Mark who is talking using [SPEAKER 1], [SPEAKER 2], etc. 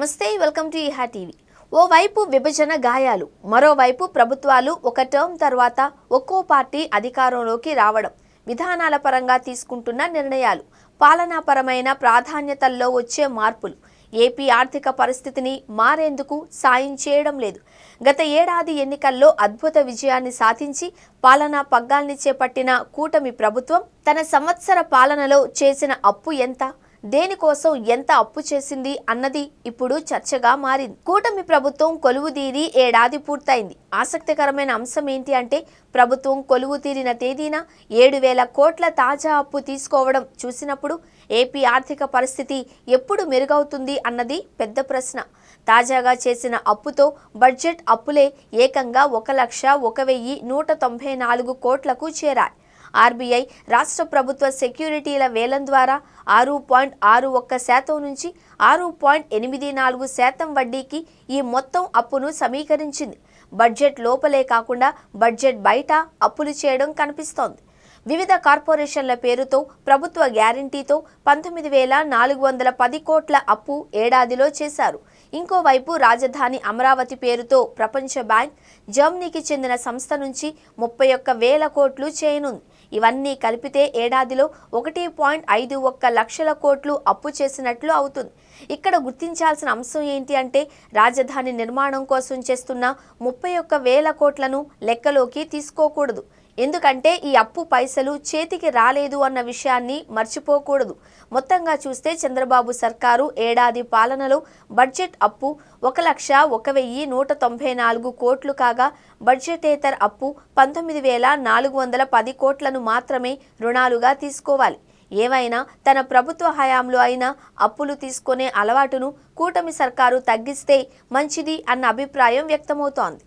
[SPEAKER 1] నమస్తే, welcome to ఈహా TV. ఓవైపు విభజన గాయాలు, మరోవైపు ప్రభుత్వాలు ఒక టర్మ్ తర్వాత ఒక్కో పార్టీ అధికారంలోకి రావడం, విధానాల పరంగా తీసుకుంటున్న నిర్ణయాలు, పాలనాపరమైన ప్రాధాన్యతల్లో వచ్చే మార్పులు ఏపీ ఆర్థిక పరిస్థితిని మారేందుకు సాయం చేయడం లేదు. గత ఏడాది ఎన్నికల్లో అద్భుత విజయాన్ని సాధించి పాలనా పగ్గాల్ని చేపట్టిన కూటమి ప్రభుత్వం తన సంవత్సర పాలనలో చేసిన అప్పు ఎంత, దేనికోసం ఎంత అప్పు చేసింది అన్నది ఇప్పుడు చర్చగా మారింది. కూటమి ప్రభుత్వం కొలువుదీరి ఏడాది పూర్తయింది. ఆసక్తికరమైన అంశం ఏంటి అంటే, ప్రభుత్వం కొలువు తీరిన తేదీన 7,000 కోట్ల తాజా అప్పు తీసుకోవడం చూసినప్పుడు ఏపీ ఆర్థిక పరిస్థితి ఎప్పుడు మెరుగవుతుంది అన్నది పెద్ద ప్రశ్న. తాజాగా చేసిన అప్పుతో బడ్జెట్ అప్పులే ఏకంగా 1,01,194 కోట్లకు చేరాయి. ఆర్బీఐ రాష్ట్ర ప్రభుత్వ సెక్యూరిటీల వేలం ద్వారా 6.61% నుంచి 6.84% వడ్డీకి ఈ మొత్తం అప్పును సమీకరించింది. బడ్జెట్ లోపలే కాకుండా బడ్జెట్ బయట అప్పులు చేయడం కనిపిస్తోంది. వివిధ కార్పొరేషన్ల పేరుతో ప్రభుత్వ గ్యారంటీతో 19,410 కోట్ల అప్పు ఏడాదిలో చేశారు. ఇంకోవైపు రాజధాని అమరావతి పేరుతో ప్రపంచ బ్యాంక్, జర్మనీకి చెందిన సంస్థ నుంచి 31,000 కోట్లు చేయనుంది. ఇవన్నీ కలిపితే ఏడాదిలో 1.51 లక్షల కోట్లు అప్పు చేసినట్లు అవుతుంది. ఇక్కడ గుర్తించాల్సిన అంశం ఏంటి అంటే, రాజధాని నిర్మాణం కోసం చేస్తున్న 31,000 కోట్లను లెక్కలోకి తీసుకోకూడదు. ఎందుకంటే ఈ అప్పు పైసలు చేతికి రాలేదు అన్న విషయాన్ని మర్చిపోకూడదు. మొత్తంగా చూస్తే చంద్రబాబు సర్కారు ఏడాది పాలనలో బడ్జెట్ అప్పు 1,01,194 కోట్లు కాగా, బడ్జెటేతర అప్పు 19,410 కోట్లను మాత్రమే రుణాలుగా తీసుకోవాలి. ఏవైనా తన ప్రభుత్వ హయాంలో అయినా అప్పులు తీసుకునే అలవాటును కూటమి సర్కారు తగ్గిస్తే మంచిది అన్న అభిప్రాయం వ్యక్తమవుతోంది.